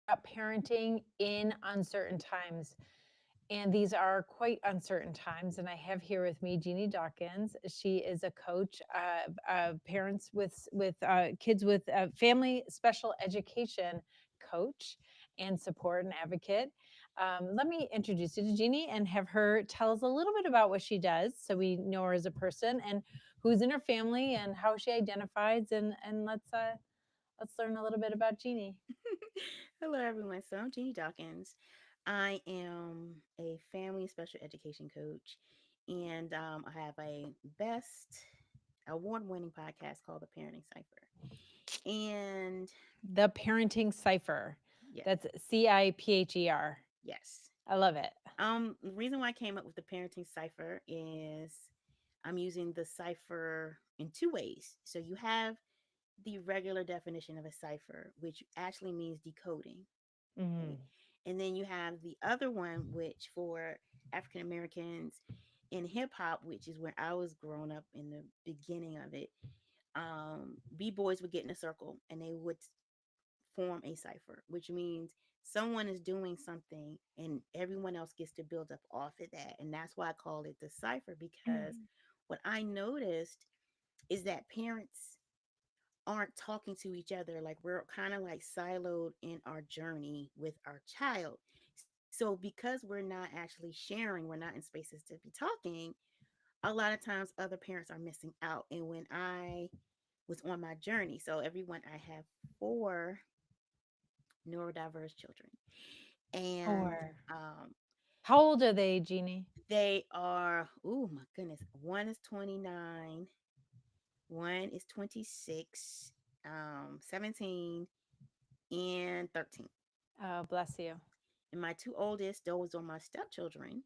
about parenting in uncertain times. And these are quite uncertain times. And I have here with me Jeannie Dawkins. She is a coach of parents with kids with family special education coach and support and advocate. Let me introduce you to Jeannie and have her tell us a little bit about what she does, so we know her as a person and who's in her family and how she identifies. And let's learn a little bit about Jeannie. Hello, everyone. So I'm Genie Dawkins. I am a family special education coach, and I have a best award-winning podcast called The Parenting Cipher. And The Parenting Cipher. yes, That's Cipher. yes. I love it. The reason why I came up with the Parenting Cipher is I'm using the cipher in two ways. So you have the regular definition of a cipher, which actually means decoding. Right? Mhm. And then you have the other one, which for African Americans in hip hop, which is where I was growing up in the beginning of it, B boys would get in a circle and they would form a cipher, which means someone is doing something and everyone else gets to build up off of that. And that's why I call it the cipher, because Mhm. what I noticed is that parents aren't talking to each other. Like we're kind of like siloed in our journey with our child. So because we're not actually sharing, we're not in spaces to be talking, a lot of times other parents are missing out. And when I was on my journey, so everyone, I have four neurodiverse children. And Or how old are they, Jeannie? they are, oh my goodness, one is 29, one is 26, 17, and 13. Oh, bless you. And my two oldest, those are my stepchildren.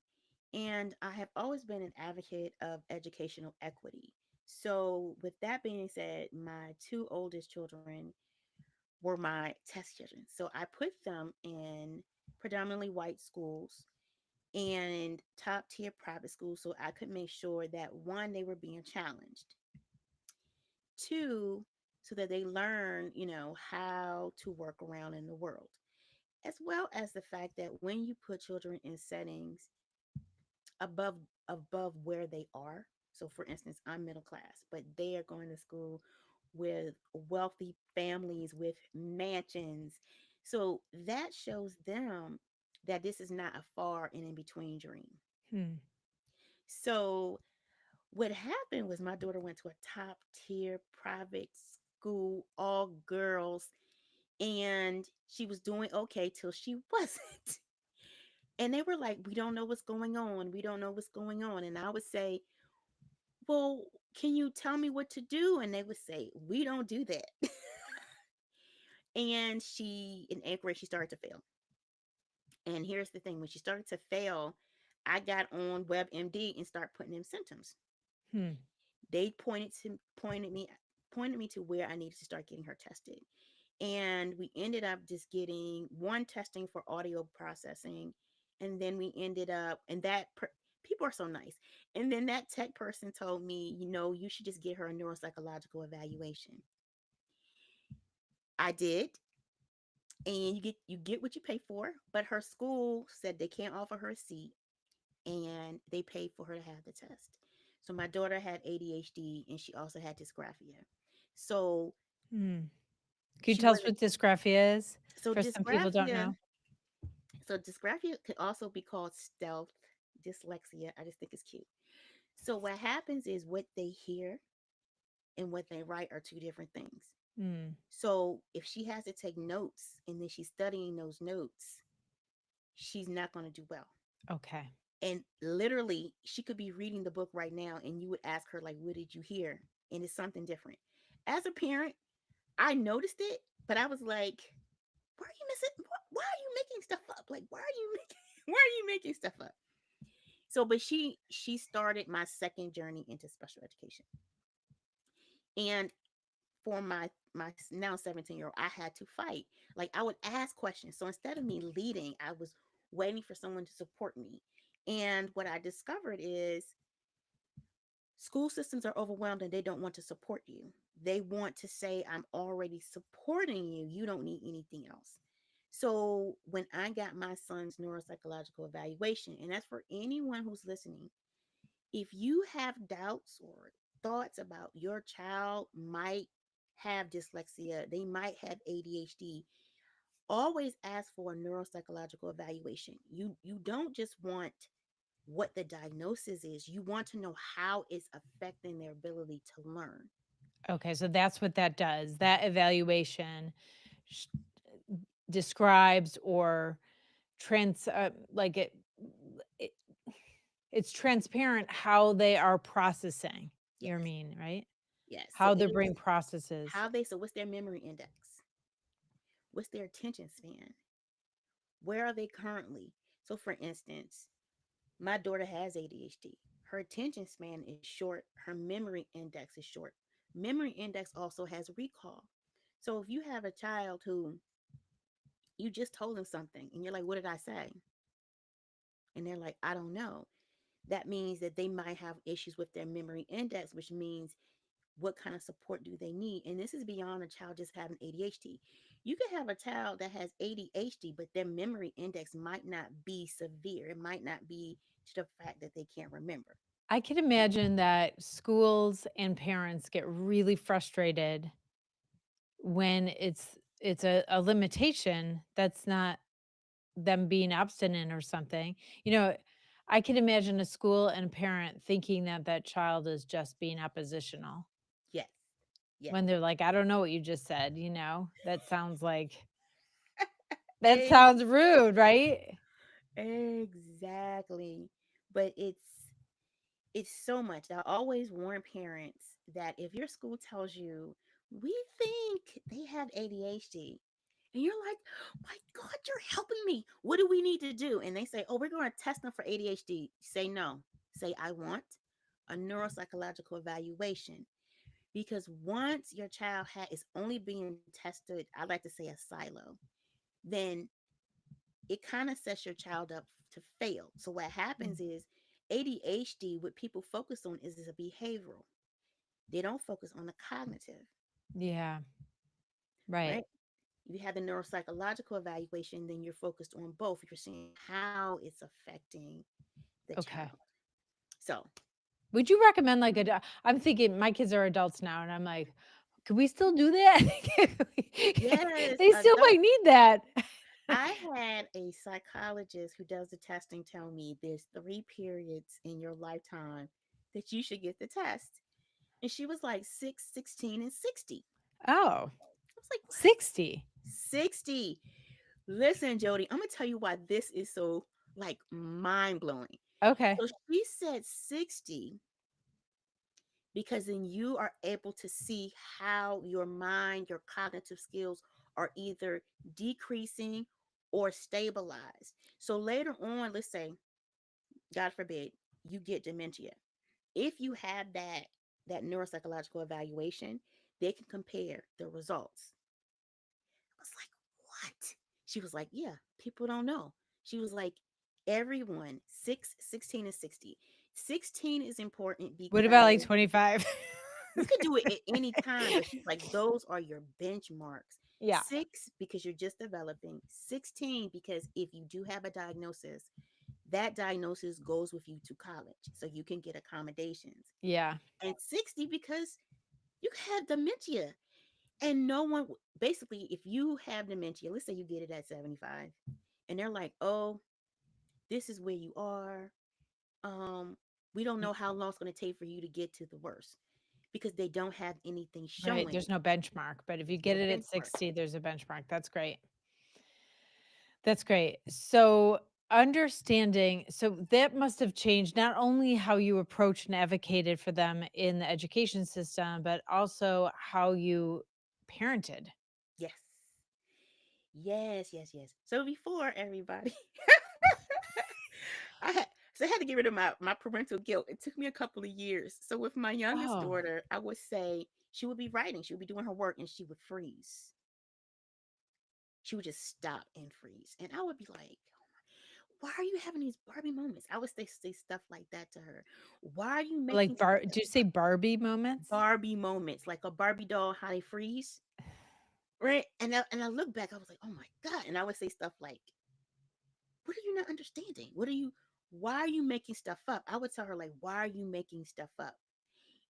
And I have always been an advocate of educational equity. So, with that being said, my two oldest children were my test children. So, I put them in predominantly white schools and top tier private schools so I could make sure that one, they were being challenged, two, so that they learn, how to work around in the world, as well as the fact that when you put children in settings above above where they are. So for instance, I'm middle class, but they are going to school with wealthy families with mansions. So that shows them that this is not a far and in between dream. Hmm. So what happened was my daughter went to a top tier private school, all girls, and she was doing okay till she wasn't. And they were like, we don't know what's going on. We don't know what's going on. And I would say, well, can you tell me what to do? And they would say, we don't do that. And in eighth grade, she started to fail. And here's the thing, when she started to fail, I got on WebMD and started putting in symptoms. Hmm. They pointed me to where I needed to start getting her tested. And we ended up just getting one testing for audio processing, and then we ended up and people are so nice. And then that tech person told me, you should just get her a neuropsychological evaluation. I did, and you get what you pay for, but her school said they can't offer her a seat, and they paid for her to have the test. So my daughter had ADHD and she also had dysgraphia. So Hmm. Can you she tell us wasn't what dysgraphia is so for some people don't dysgraphia know? So dysgraphia could also be called stealth dyslexia. I just think it's cute. So what happens is what they hear and what they write are two different things. Hmm. So if she has to take notes and then she's studying those notes, she's not going to do well. Okay. And literally, she could be reading the book right now and you would ask her like, "What did you hear?" And it's something different. As a parent, I noticed it, but I was like, "Why are you missing? Why are you making stuff up? Like, why are you making why are you making stuff up?" So, but she started my second journey into special education. And for my now 17-year-old, I had to fight. Like I would ask questions. So instead of me leading, I was waiting for someone to support me. And what I discovered is school systems are overwhelmed and they don't want to support you. They want to say, I'm already supporting you. You don't need anything else. So when I got my son's neuropsychological evaluation, and that's for anyone who's listening, if you have doubts or thoughts about your child might have dyslexia, they might have ADHD, always ask for a neuropsychological evaluation. You don't just want what the diagnosis is. You want to know how it's affecting their ability to learn. Okay, so that's what that does. That evaluation sh- describes or like it it's transparent how they are processing. You Yes. mean, right? Yes. So How their it brain is processes. how they so what's their memory index? What's their attention span? Where are they currently? So for instance, my daughter has ADHD. Her attention span is short. Her memory index is short. Memory index also has recall. So if you have a child who you just told them something and you're like, what did I say? And they're like, I don't know. That means that they might have issues with their memory index, which means what kind of support do they need? And this is beyond a child just having ADHD. You could have a child that has ADHD, but their memory index might not be severe. It might not be to the fact that they can't remember. I can imagine that schools and parents get really frustrated when it's a limitation that's not them being obstinate or something. You know, I can imagine a school and a parent thinking that that child is just being oppositional Yes, yes. when they're like, "I don't know what you just said," you know? That Ex- sounds rude, right? exactly. But it's so much. I always warn parents that if your school tells you, we think they have ADHD, and you're like, my God, you're helping me. What do we need to do? And they say, oh, we're going to test them for ADHD. Say no. Say, I want a neuropsychological evaluation. Because once your child is only being tested, I like to say a silo, then it kind of sets your child up to fail. So what Mm. happens is ADHD, what people focus on is a behavioral. They don't focus on the cognitive, Yeah, right. right? You have the neuropsychological evaluation, then you're focused on both. You're seeing how it's affecting the child. Okay. So, Would you recommend like I'm thinking my kids are adults now and I'm like, "Can we still do that?" yes, They still adult. might need that. I had a psychologist who does the testing tell me there's 3 periods in your lifetime that you should get the test. And she was like 6, 16, and 60. Oh, I was like, what? 60. 60. Listen, Jody, I'm gonna tell you why this is so like mind blowing. Okay. So she said 60 because then you are able to see how your mind, your cognitive skills are either decreasing or stabilized. So later on, let's say, God forbid, you get dementia. If you have that neuropsychological evaluation, they can compare the results. I was like, what? She was like, yeah, people don't know. She was like, everyone, 6, 16, and 60. 16 is important What about like because 25? you could do it at any time, but she's like, those are your benchmarks. Yeah. 6, because you're just developing. 16, because if you do have a diagnosis, that diagnosis goes with you to college. So you can get accommodations. Yeah. And 60, because you have dementia. And no one, basically, if you have dementia, let's say you get it at 75, and they're like, oh, this is where you are. Um, we don't Y know how long it's going to take for you to get to the worst because they don't have anything Right, showing. there's no benchmark, but if you No get it at benchmark. 60, there's a benchmark. That's great. That's great. So, understanding that must have changed not only how you approached and advocated for them in the education system, but also how you parented. Yes. Yes, yes, yes. So before everybody, I had to get rid of my parental guilt. It took me a couple of years. So with my youngest Oh, daughter, I would say she would be writing, she would be doing her work, and she would freeze. She would just stop and freeze. And I would be like, why are you having these Barbie moments? I would say stuff like that to her. Why are you making like such do you say Barbie moments? Barbie moments? Like a Barbie doll, how they freeze? right? And I look back, I was like, oh my God. And I would say stuff like, what are you not understanding? Why are you making stuff up? I would tell her, like, why are you making stuff up?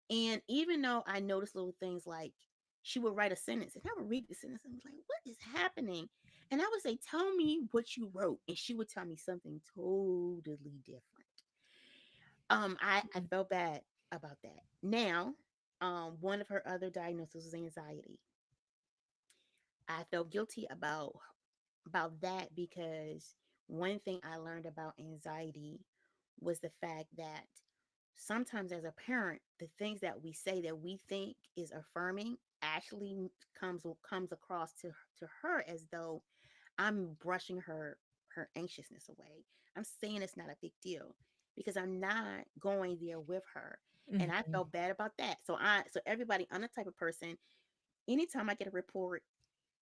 And even though I noticed little things like she would write a sentence and I would read the sentence and I was like, what is happening? And I would say, tell me what you wrote. And she would tell me something totally different. I Mm. felt bad about that. Now, one of her other diagnoses was anxiety. I felt guilty about that because one thing I learned about anxiety was the fact that sometimes as a parent, the things that we say that we think is affirming actually comes across to her as though I'm brushing her anxiousness away. I'm saying it's not a big deal because I'm not going there with her. And I Mhm. felt bad about that. So everybody, I'm the type of person, anytime I get a report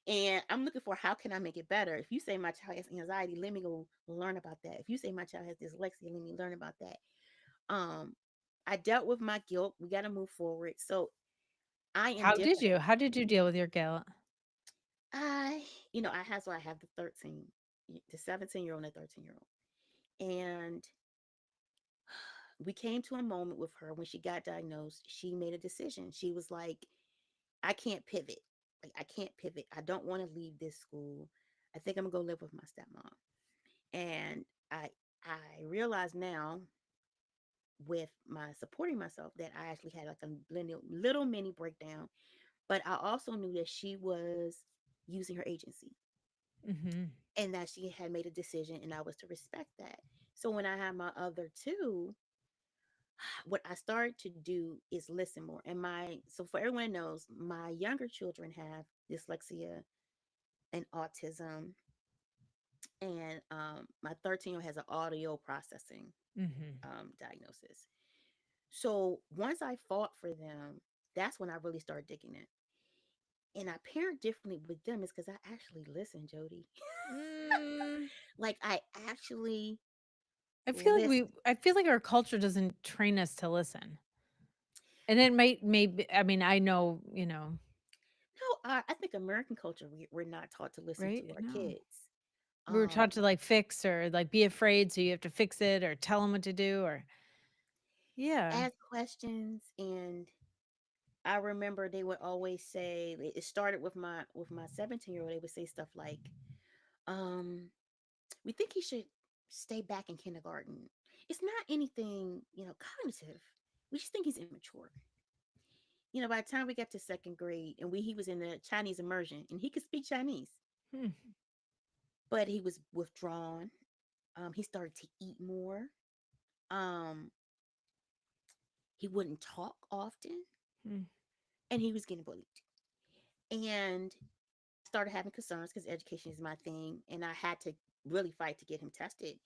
and I'm looking for how can I make it better. If you say my child has anxiety, let me go learn about that. If you say my child has dyslexia, let me learn about that. Um, I dealt with my guilt. We got to move forward. So I am different. How did you deal with your guilt? I, I have the 17-year-old and the 13-year-old. And we came to a moment with her when she got diagnosed. She made a decision. She was like, I can't pivot. Like, I can't pivot. I don't want to leave this school. I think I'm gonna go live with my stepmom. And I realize now with my supporting myself that I actually had like a little mini breakdown. But I also knew that she was using her agency Mhm. and that she had made a decision and I was to respect that. So when I had my other two, what I started to do is listen more. And so for everyone that knows, my younger children have dyslexia and autism, and my 13-year-old has an audio processing Mhm. diagnosis. So once I fought for them, that's when I really started digging in. And I parent differently with them is because I actually listen, Jody. Mm, Like I actually we listen. I feel like our culture doesn't train us to listen. And it might maybe I mean, I know, No, I think American culture, we're not taught to listen right? to our No. kids. We were taught Um, to like fix or like be afraid, so you have to fix it or tell them what to do or yeah. Ask questions, and I remember they would always say it started with my 17-year-old. They would say stuff like, um, "We think he should stay back in kindergarten. It's not anything, cognitive. We just think he's immature." By the time we got to second grade, and he was in the Chinese immersion, and he could speak Chinese, Hmm. but he was withdrawn. He started to eat more. Um, he wouldn't talk often, Hmm. and he was getting bullied. And I started having concerns because education is my thing, and I had to really fight to get him tested.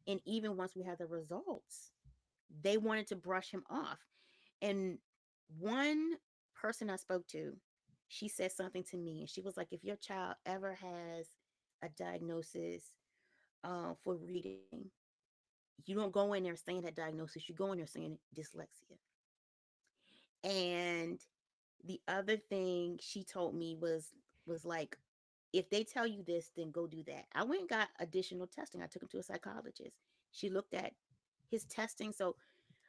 And even once we had the results, they wanted to brush him off. And one person I spoke to, she said something to me, and she was like, "If your child ever has a diagnosis for reading, you don't go in there saying that diagnosis. You go in there saying dyslexia." And the other thing she told me was like, if they tell you this, then go do that. I went and got additional testing. I took him to a psychologist. She looked at his testing. So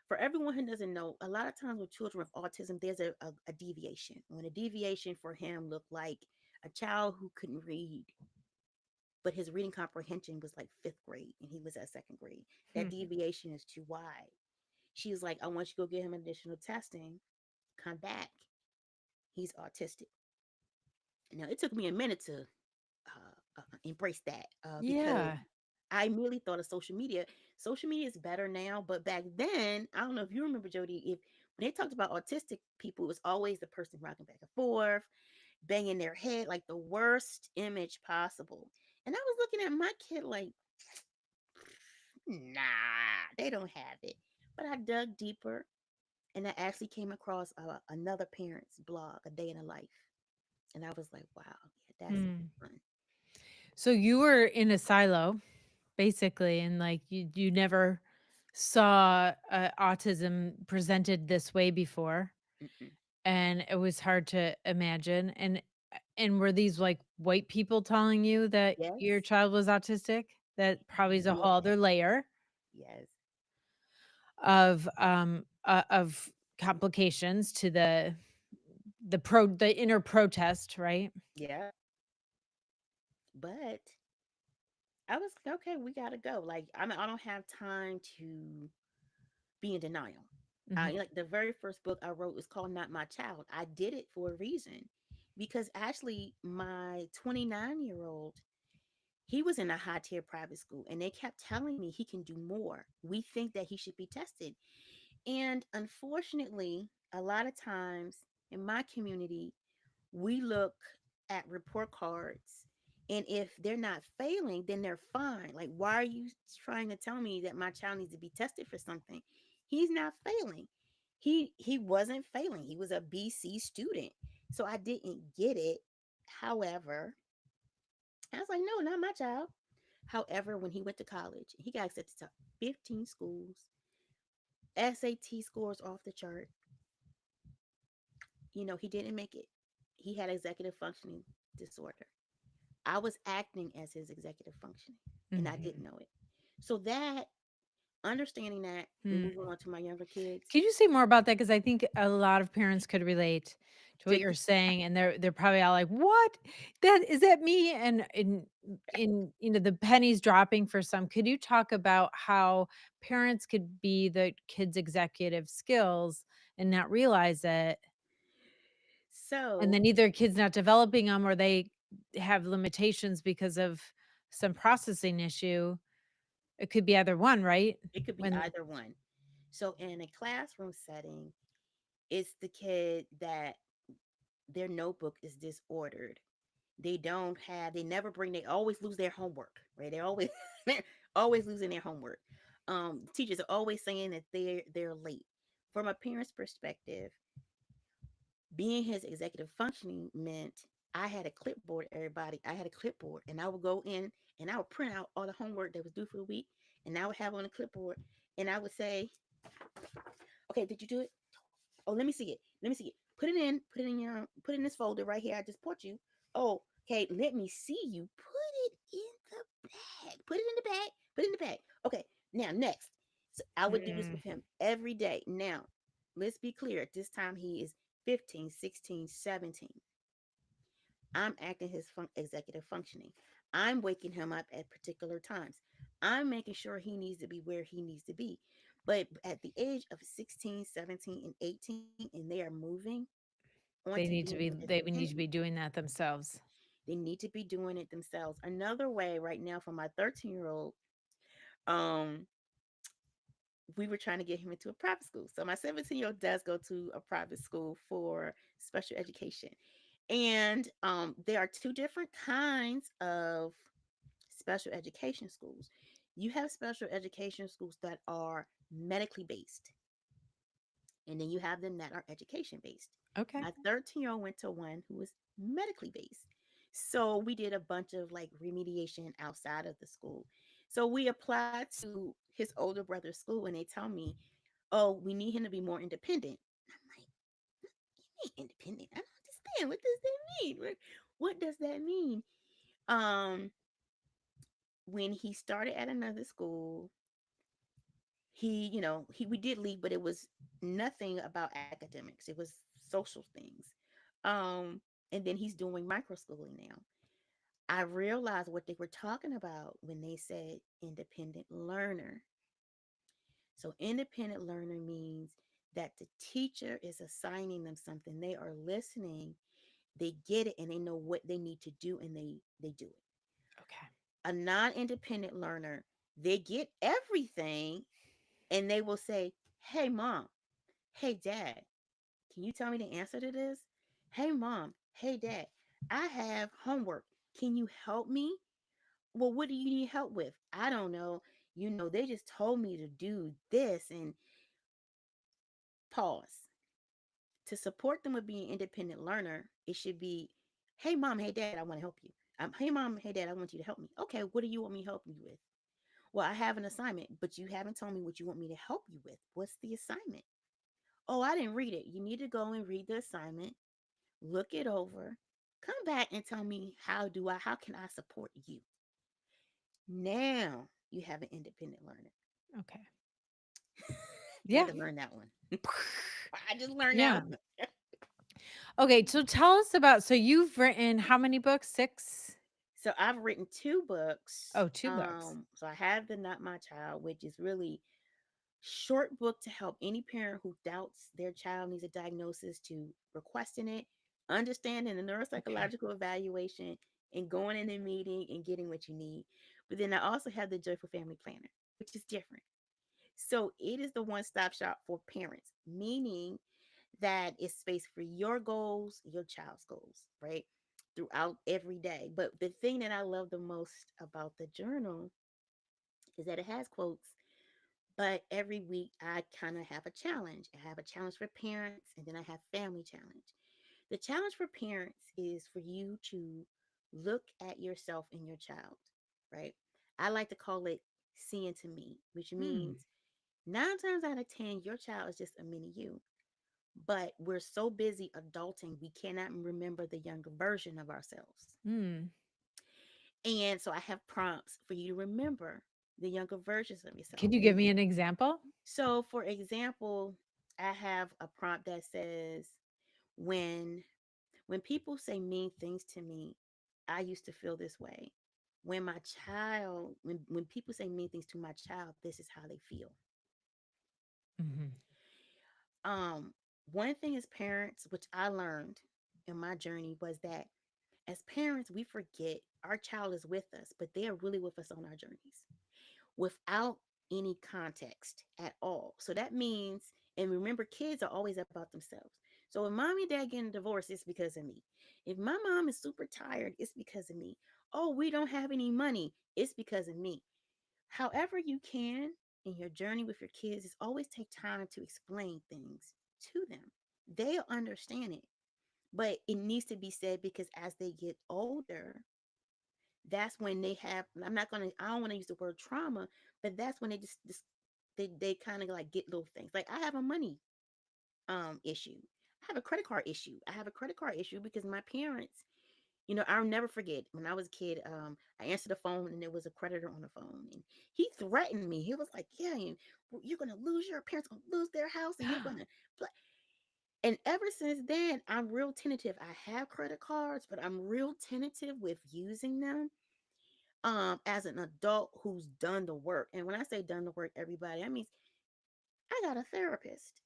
for everyone who doesn't know, a lot of times with children with autism, there's a deviation. When a deviation for him looked like a child who couldn't read, but his reading comprehension was like fifth grade and he was at second grade. That Hmm. deviation is too wide. She was like, I want you to go get him additional testing, come back. He's autistic. Now, it took me a minute to embrace that because Yeah. I immediately thought of social media. Social media is better now, but back then, I don't know if you remember, Jody, if when they talked about autistic people, it was always the person rocking back and forth, banging their head, like the worst image possible. And I was looking at my kid like, nah, they don't have it. But I dug deeper and I actually came across another parent's blog, A Day in a Life. And I was like, wow, yeah, that's Hmm. fun. So you were in a silo basically and like you never saw autism presented this way before Mm-mm. and it was hard to imagine and And were these, like, white people telling you that your Yes. child was autistic? That probably is a whole Yes. other layer Yes. of complications to the inner protest, right? Yeah. But I was okay. We gotta go. Like I don't have time to be in denial. Mhm, Like the very first book I wrote was called Not My Child. I did it for a reason because actually my 29-year-old, he was in a high tier private school and they kept telling me he can do more. We think that he should be tested. And unfortunately, a lot of times in my community, we look at report cards, and if they're not failing, then they're fine. Like, why are you trying to tell me that my child needs to be tested for something? He's not failing. He wasn't failing. He was a BC student. So I didn't get it. However, I was like, no, not my child. However, when he went to college, he got accepted to 15 schools, SAT scores off the chart. He didn't make it. He had executive functioning disorder. I was acting as his executive functioning and I didn't mhm, know it. So that understanding that, we're mm. moving on to my younger kids. Can you say more about that? Because I think a lot of parents could relate to what To, you're saying, and they're probably all like, "What? That me?" And the pennies dropping for some. Could you talk about how parents could be the kids' executive skills and not realize it, and so then either kid's not developing them or they have limitations because of some processing issue? It could be either one, right? it could be When either one. So in a classroom setting, it's the kid that their notebook is disordered. They never bring, they always lose their homework, right? They're always losing their homework. Teachers are always saying that they're late. From a parent's perspective, being his executive functioning meant I had a clipboard, everybody. I had a clipboard, and I would go in and I would print out all the homework that was due for the week, and I would have on the clipboard, and I would say, "Okay, did you do it? Oh, let me see it. Let me see it. Put it in this folder right here. I just put you. Oh, okay, let me see you. Put it in the bag. Put it in the bag. Put it in the bag. Okay, now next." So I would do this mm, with him every day. Now, let's be clear. At this time, he is 15, 16, 17. I'm acting his executive functioning. I'm waking him up at particular times. I'm making sure he needs to be where he needs to be. But at the age of 16, 17, and 18, and they are moving on to being they need independent, to be doing that themselves. they need to be doing it themselves. Another way right now for my 13-year-old, um, we were trying to get him into a private school. So my 17-year-old does go to a private school for special education. And there are two different kinds of special education schools. You have special education schools that are medically based, and then you have them that are education based. Okay. My 13-year-old went to one who was medically based. So we did a bunch of like remediation outside of the school. So we applied to his older brother's school, and they tell me, oh, we need him to be more independent. I'm like, you mean independent? I don't understand. What does that mean? What does that mean? Um, when he started at another school, he we did leave, but it was nothing about academics. It was social things. Um, and then he's doing microschooling now. I realized what they were talking about when they said independent learner. So independent learner means that the teacher is assigning them something. They are listening, they get it, and they know what they need to do, and they do it. Okay. A non-independent learner, they get everything, and they will say, "Hey mom, hey dad, can you tell me the answer to this? Hey mom, hey dad, I have homework. Can you help me? Well, what do you need help with? I don't know. They just told me to do this." And pause. To support them with being independent learner, it should be, "Hey mom, hey dad, I want to help you. Hey mom, hey dad, I want you to help me." Okay, what do you want me to help you with? Well, I have an assignment, but you haven't told me what you want me to help you with. What's the assignment? Oh, I didn't read it. You need to go and read the assignment, look it over, Come back and tell me how can I support you? Now you have an independent learner. Okay. Had Yeah. to learn that one. I just learned that Yeah. one. Okay, so tell us about, so you've written how many books? 6? So I've written 2 books. Oh, 2 books. So I have the Not My Child, which is really short book to help any parent who doubts their child needs a diagnosis to requesting it, understanding the Okay. neuropsychological evaluation, and going in a meeting and getting what you need. But then I also have the Joyful Family Planner, which is different. So it is the one-stop shop for parents, meaning that it's space for your goals, your child's goals, right? Throughout every day. But the thing that I love the most about the journal is that it has quotes, but every week I kind of have a challenge. I have a challenge for parents, and then I have family challenge. The challenge for parents is for you to look at yourself and your child, right? I like to call it seeing to me, which Mm. means 9 times out of 10, your child is just a mini you. But we're so busy adulting, we cannot remember the younger version of ourselves. Mm. And so I have prompts for you to remember the younger versions of yourself. Can you give me an example? So, for example, I have a prompt that says, "When when people say mean things to me, I used to feel this way. When people say mean things to my child, this is how they feel." Mhm. Um, One thing as parents, which I learned in my journey, was that as parents, we forget our child is with us, but they are really with us on our journeys without any context at all. So that means, and remember, kids are always about themselves. So if mommy and dad getting divorced, it's because of me. If my mom is super tired, it's because of me. Oh, we don't have any money, it's because of me. However, you can in your journey with your kids is always take time to explain things to them. They'll understand it, but it needs to be said because as they get older, that's when they have, I don't want to use the word trauma, but that's when they kind of like get little things. Like I have a money issue. I have a credit card issue. I have a credit card issue because my parents, I'll never forget when I was a kid, I answered the phone and there was a creditor on the phone and he threatened me. He was like, "Yeah, and you're gonna lose your parents gonna lose their house and you're gonna blah." And ever since then, I'm real tentative. I have credit cards, but I'm real tentative with using them as an adult who's done the work. And when I say done the work, everybody, I mean I got a therapist,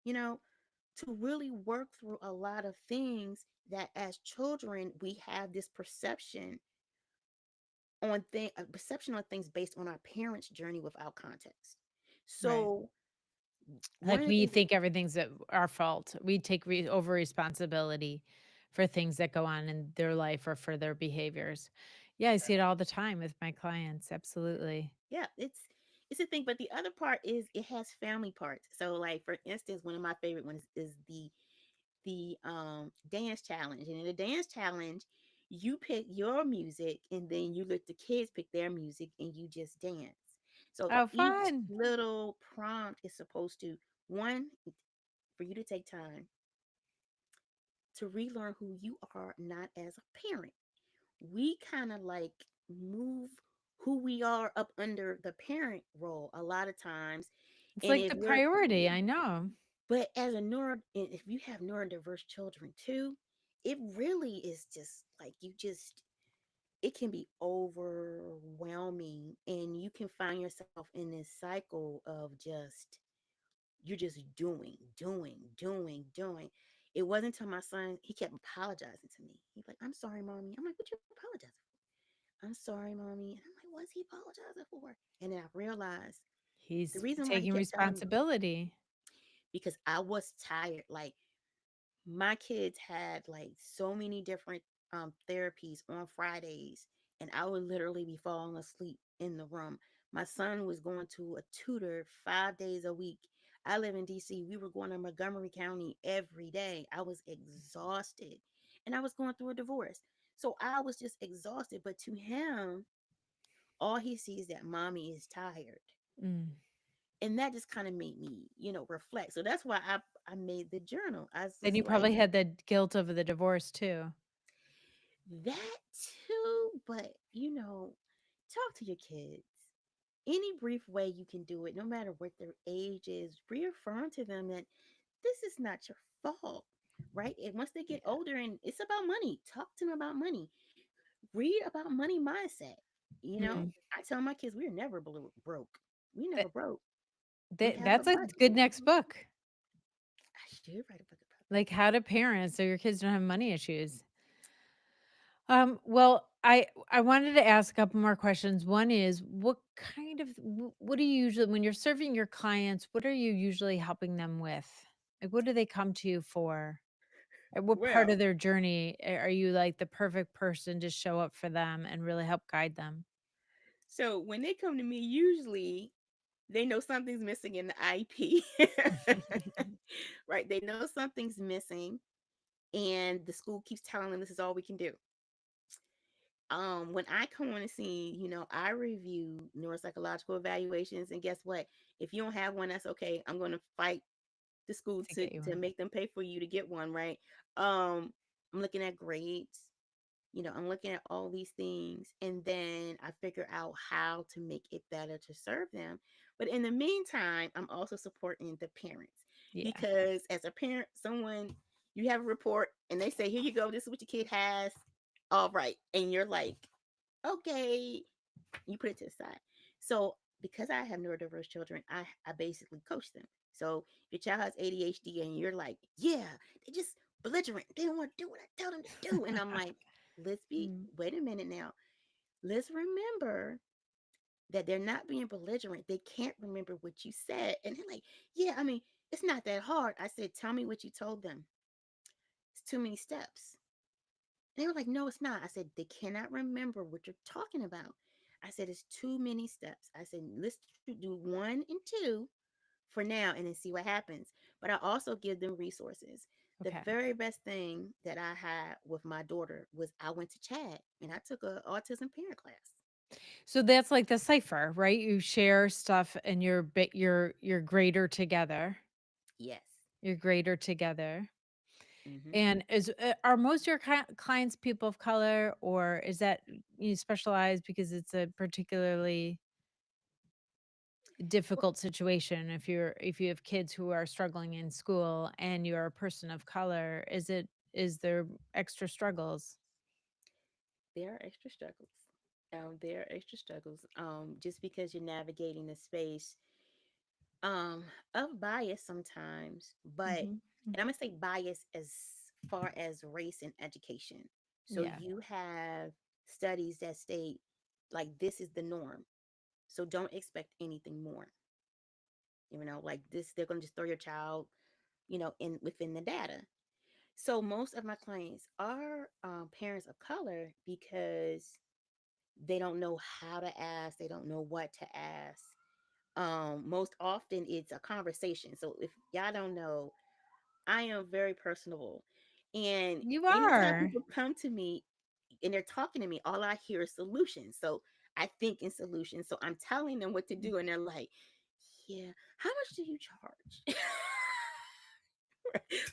you know, to really work through a lot of things that as children we have this perception on things based on our parents' journey without context. Right. So one Like, of the we things, think everything's our fault. We take over responsibility for things that go on in their life or for their behaviors. Yeah, I see it all the time with my clients. Absolutely. yeah, it's a thing. But the other part is it has family parts. So like for instance, one of my favorite ones is the dance challenge. And in the dance challenge, you pick your music and then you let the kids pick their music and you just dance. So Oh, each fun. little prompt is supposed to, one, for you to take time to relearn who you are not as a parent. We kind of like move who we are up under the parent role a lot of times. It's And like if the you're priority. I know. But as a if you have neurodiverse children too, it really is just like it can be overwhelming, and you can find yourself in this cycle of you're just doing. It wasn't until my son, he kept apologizing to me. He's like, "I'm sorry, mommy." I'm like, "What you apologizing for?" "I'm sorry, mommy." And I'm like, "What's he apologizing for?" And then I realized the He's reason why he taking kept telling me, responsibility. because I was tired. Like my kids had like so many different therapies on Fridays, and I would literally be falling asleep in the room. My son was going to a tutor 5 days a week. I live in DC. We were going to Montgomery County every day. I was exhausted, and I was going through a divorce. So I was just exhausted. But to him, all he sees that mommy is tired. Mm. And that just kind of made me, reflect. So that's why I made the journal. I was Then you just like, probably had the guilt of the divorce too. That too, but talk to your kids. Any brief way you can do it, no matter what their age is, reaffirm to them that this is not your fault, right? And once they get Yeah. older and it's about money, talk to them about money. Read about money mindset. Mm. I tell my kids we're never broke. We That, never broke. We have a that's a budget. good next book. I should write a book about that. Like how to parent so your kids don't have money issues. Well, I wanted to ask a couple more questions. One is what do you usually when you're serving your clients, what are you usually helping them with? Like what do they come to you for? At what part of Well, their journey are you like the perfect person to show up for them and really help guide them? so when they come to me, usually they know something's missing in the IP. Right? They know something's missing, and the school keeps telling them this is all we can do. When I come on the scene, I review neuropsychological evaluations, and guess what? If you don't have one, that's okay. I'm going to fight the school To to get you to on. make them pay for you to get one, right? I'm looking at grades. I'm looking at all these things, and then I figure out how to make it better to serve them. But in the meantime, I'm also supporting the parents, Yeah. because as a parent, you have a report and they say, "Here you go. This is what your kid has." All right, and you're like, "Okay." You put it to the side. So because I have neurodiverse children, I basically coach them. So if your child has ADHD and you're like, "Yeah, they just belligerent. They don't want to do what I tell them to do," and I'm like, Mm. wait a minute now. Let's remember that they're not being belligerent. They can't remember what you said. And they're like, "Yeah, I mean, it's not that hard." I said, "Tell me what you told them. It's too many steps." They were like, "No, it's not." I said, "They cannot remember what you're talking about." I said, "It's too many steps." I said, "Let's do one and two for now and then see what happens." But I also give them resources. The Okay. very best thing that I had with my daughter was I went to Chad and I took a autism parent class. So that's like the cipher, right? You share stuff and you're greater together. Yes. You're greater together. Hmm. And are most of your clients people of color, or is that you specialize because it's a particularly Well, difficult situation if you have kids who are struggling in school and you're a person of color, is there extra struggles? there are extra struggles. There are extra struggles. Just because you're navigating a space um of bias sometimes, but Mhm. and I'm gonna say bias as far as race and education. So Yeah. you have studies that state like this is the norm. So don't expect anything more. Like this, they're gonna just throw your child, in within the data. So most of my clients are parents of color because they don't know how to ask, they don't know what to ask. Most often it's a conversation. So if y'all don't know, I am very personable. And You anytime are. people come to me and they're talking to me, all I hear is solutions. So I think in solutions. So I'm telling them what to do, and they're like, "Yeah, how much do you charge?"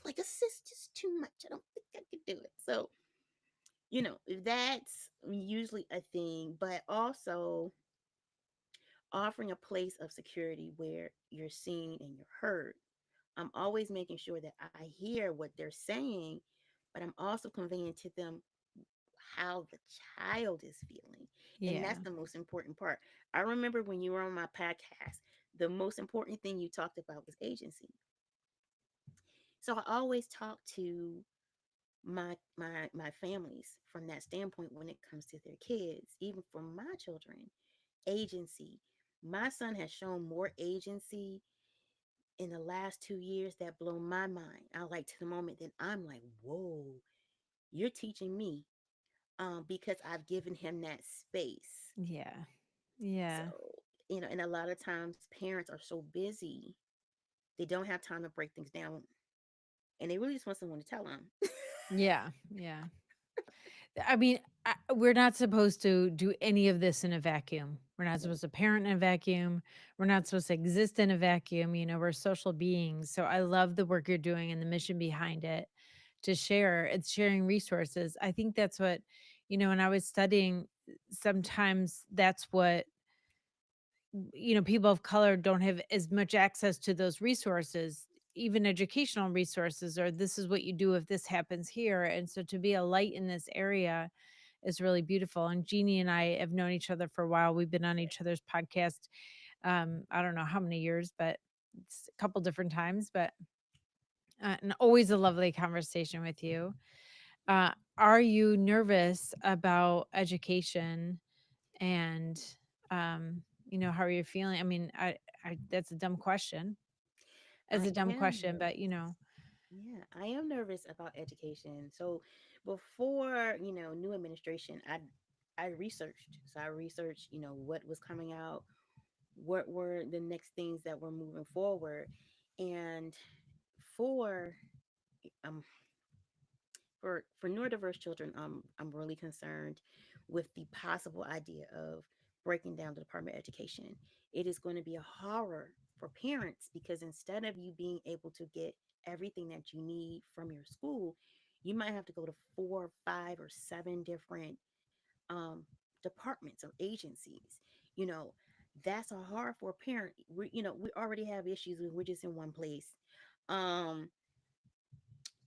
Like, "Assist is too much. I don't think I could do it." So, that's usually a thing, but also offering a place of security where you're seen and you're heard. I'm always making sure that I hear what they're saying, but I'm also conveying to them how the child is feeling. And Yeah. that's the most important part. I remember when you were on my podcast, the most important thing you talked about was agency. So I always talk to my families from that standpoint when it comes to their kids, even for my children. Agency. My son has shown more agency in the last 2 years that blow my mind. I like to the moment that I'm like, whoa, you're teaching me, because I've given him that space. Yeah. Yeah. So, and a lot of times parents are so busy, they don't have time to break things down and they really just want someone to tell them. Yeah. Yeah. I mean, we're not supposed to do any of this in a vacuum. We're not No. supposed to parent in a vacuum. We're not supposed to exist in a vacuum. We're social beings. So I love the work you're doing and the mission behind it to share. It's sharing resources. I think that's what, when I was studying, sometimes that's what, people of color don't have as much access to those resources, even educational resources, or this is what you do if this happens here. And so to be a light in this area is really beautiful. And Jeannie and I have known each other for a while. We've been on each other's podcast. I don't know how many years, but it's a couple different times, but and always a lovely conversation with you. Are you nervous about education and, how are you feeling? I mean, that's a dumb question. It's I a dumb am. question, but Yeah, I am nervous about education. So before, new administration, I researched. So I researched, what was coming out, what were the next things that were moving forward. And for um for neurodiverse children, I'm really concerned with the possible idea of breaking down the Department of Education. It is going to be a horror for parents because instead of you being able to get everything that you need from your school, you might have to go to 4, 5, or 7 different um, departments or agencies. You know, that's a horror for a parent. We already have issues when we're just in one place. Um,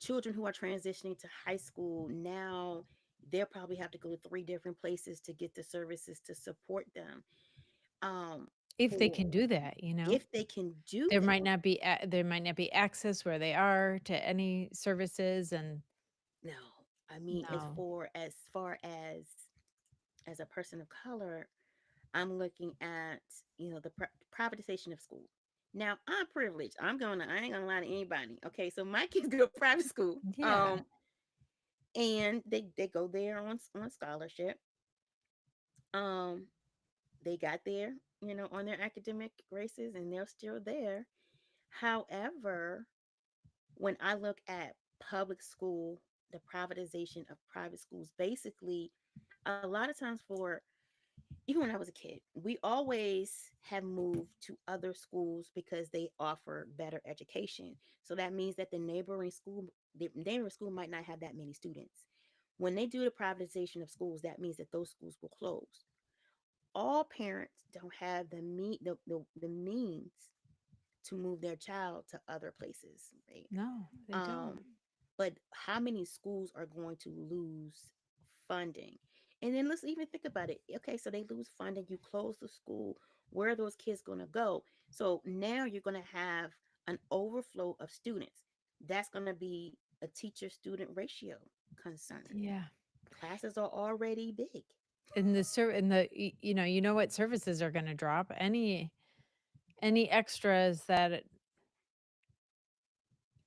Children who are transitioning to high school now, they'll probably have to go to 3 different places to get the services to support them. um if they for can do that, If they can do there that. might not be there might not be access where they are to any services, and No, I mean, no. as a person of color, I'm looking at, the privatization of school. Now I'm privileged. I ain't gonna lie to anybody. Okay, so my kids go to private school. Yeah. And they go there on scholarship. um they got there, on their academic races, and they're still there. However, when I look at public school, the privatization of private schools, basically, a lot of times, for even when I was a kid, we always have moved to other schools because they offer better education. So that means that the neighboring school might not have that many students. When they do the privatization of schools, that means that those schools will close. All parents don't have the means to move their child to other places, right? No, they don't. Um, but how many schools are going to lose funding? And then let's even think about it. Okay, so they lose funding, you close the school. Where are those kids going to go? So now you're going to have an overflow of students. That's going to be a teacher student ratio concern. Yeah. Classes are already big. In the what services are going to drop, any extras that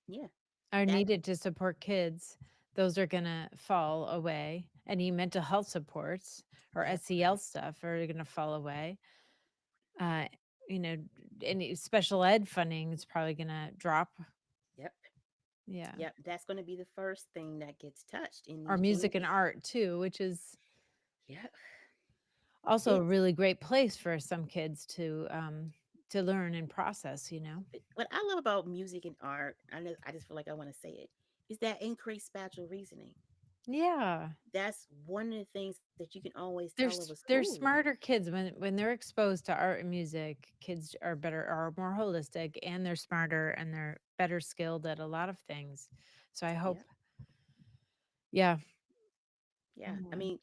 Yeah, are that, needed to support kids, those are going to fall away. Any mental health supports or yep, SEL stuff are going to fall away. uh you know any special ed funding is probably going to drop. yep, Yeah. yep. That's going to be the first thing that gets touched in Or these music and changes. art too, which is Yep. also a It's really great place for some kids to learn and process, what I love about music and art. I just feel like I want to say it, is that increased spatial reasoning. Yeah. That's one of the things that you can always tell of a They're school. smarter kids when they're exposed to art and music. Kids are more holistic, and they're smarter, and they're better skilled at a lot of things. So I Yeah, hope. Yeah. yeah. I Mm. mean,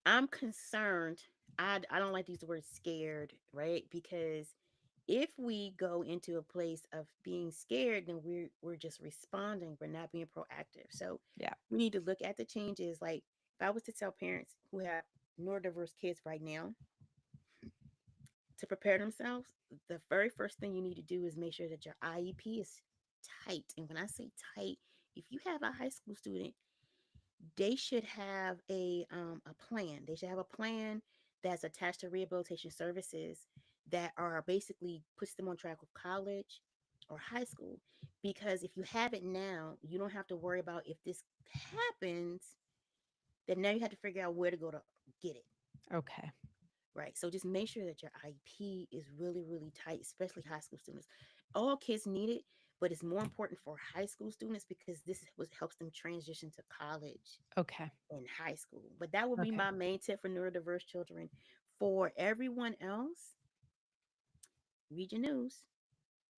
I'm concerned. I don't like these words scared, right? Because if we go into a place of being scared, then we're just responding. We're not being proactive. So Yeah. we need to look at the changes. Like if I was to tell parents who have neurodiverse kids right now to prepare themselves, the very first thing you need to do is make sure that your IEP is tight. And when I say tight, if you have a high school student, they should have a plan. They should have a plan that's attached to rehabilitation services that are basically puts them on track with college or high school. Because if you have it now, you don't have to worry about if this happens. Then now you have to figure out where to go to get it. Okay. Right. So just make sure that your IEP is really, really tight, especially high school students. All kids need it, but it's more important for high school students because this is what helps them transition to college Okay. and high school. But that would be Okay. my main tip for neurodiverse children. For everyone else, read your news,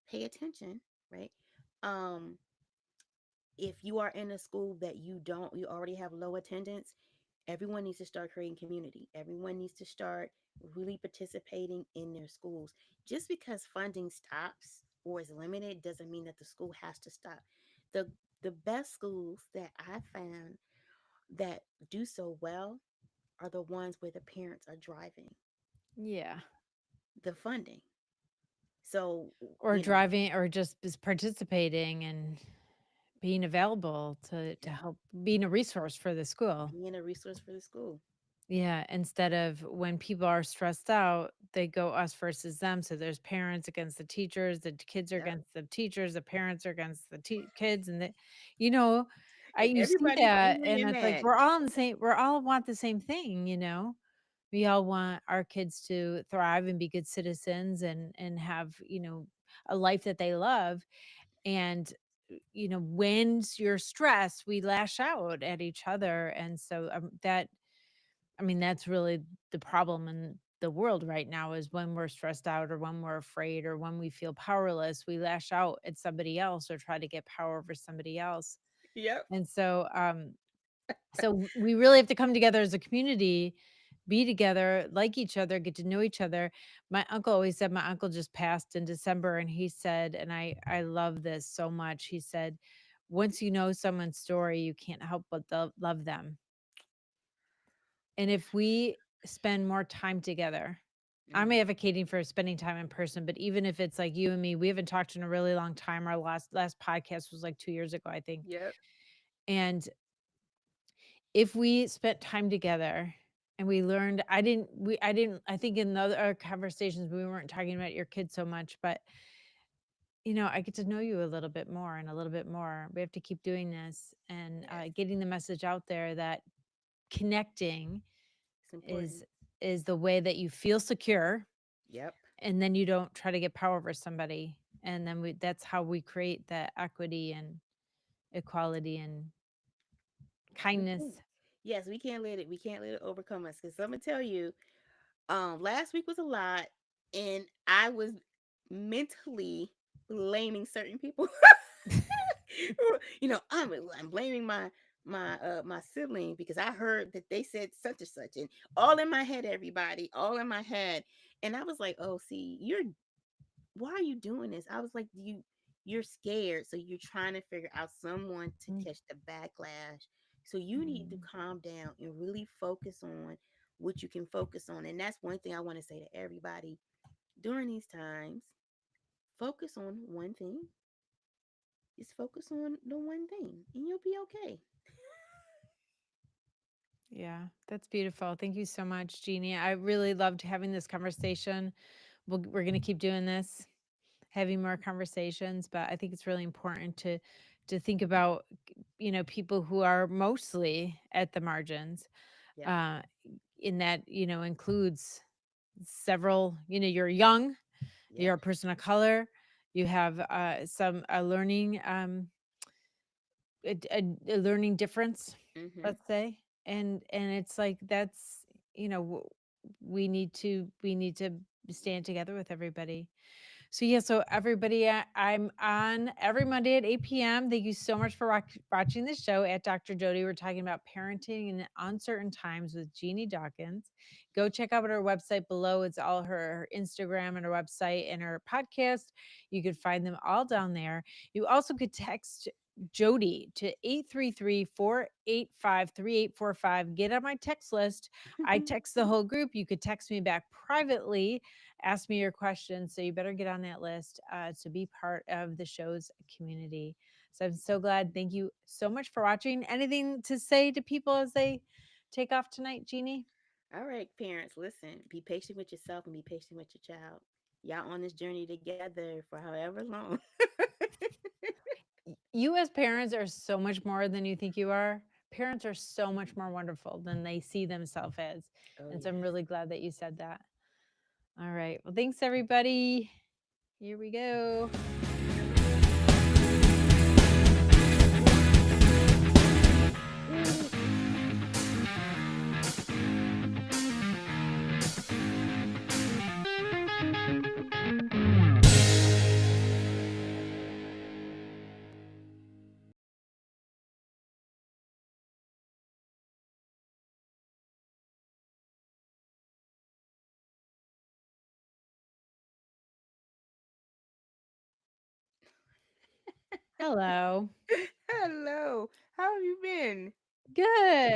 pay attention, right? Um, if you are in a school that you already have low attendance, everyone needs to start creating community. Everyone needs to start really participating in their schools. Just because funding stops or is limited doesn't mean that the school has to stop. The best schools that I found that do so well are the ones where the parents are driving Yeah. the funding. So, Or driving or just participating and being available to yeah, help being a resource for the school. being a resource for the school. Yeah, instead of when people are stressed out, they go us versus them. So there's parents against the teachers, the kids are Yep. against the teachers, the parents are against the kids, and you know, I And you see everybody's that, angry and and it's like mad. we're all in the same. We're all want the same thing, you know. We all want our kids to thrive and be good citizens and have a life that they love. And when you're stressed, we lash out at each other, and so that I mean, that's really the problem in the world right now is when we're stressed out or when we're afraid or when we feel powerless, we lash out at somebody else or try to get power over somebody else. Yep. And so we really have to come together as a community, be together, like each other, get to know each other. My uncle always said, my uncle just passed in December, and he said, and I love this so much. He said, once you know someone's story, you can't help but love them. And if we spend more time together, I'm Hmm. advocating for spending time in person, but even if it's like you and me, we haven't talked in a really long time. Our last podcast was like 2 years ago, I think. Yep. And if we spent time together and we learned, I think in the other conversations we weren't talking about your kids so much, but I get to know you a little bit more and a little bit more. We have to keep doing this and Yes. getting the message out there that connecting It's important. is is the way that you feel secure, Yep. and then you don't try to get power over somebody, and then that's how we create that equity and equality and We can't. kindness. Yes, we can't let it overcome us. Because I'm gonna tell you, last week was a lot, and I was mentally blaming certain people. I'm blaming my sibling because I heard that they said such and such, and all in my head, everybody, all in my head, and I was like, oh, see, why are you doing this? I was like, you're scared, so you're trying to figure out someone to Mm, catch the backlash. So you need to mm, calm down and really focus on what you can focus on. And that's one thing I want to say to everybody during these times. Focus on one thing. Just focus on the one thing, and you'll be okay. yeah, that's beautiful. Thank you so much, Jeannie. I really loved having this conversation. We're going to keep doing this, having more conversations, but I think it's really important to think about people who are mostly at the margins. Yep. uh in that includes several, you're young, you're Yep. a person of color, you have some a learning a learning difference, Mhm. let's say. And it's like that's we need to stand together with everybody. So yeah, so everybody, I'm on every Monday at 8 p.m. Thank you so much for watching the show at Dr. Jodi. We're talking about parenting in uncertain times with Genie Dawkins. Go check out our website below. It's all her Instagram and her website and her podcast. You could find them all down there. You also could text Jody to 833-485-3845. Get on my text list. I text the whole group. You could text me back privately, ask me your questions. So you better get on that list to be part of the show's community. So I'm so glad. Thank you so much for watching. Anything to say to people as they take off tonight, Jeannie? All right, parents, listen. Be patient with yourself and be patient with your child. Y'all on this journey together for however long. You as parents are so much more than you think you are. Parents are so much more wonderful than they see themselves as. Oh And so I'm yes. really glad that you said that. All right. Well, thanks everybody. Here we go. Hello. Hello. How have you been? Good.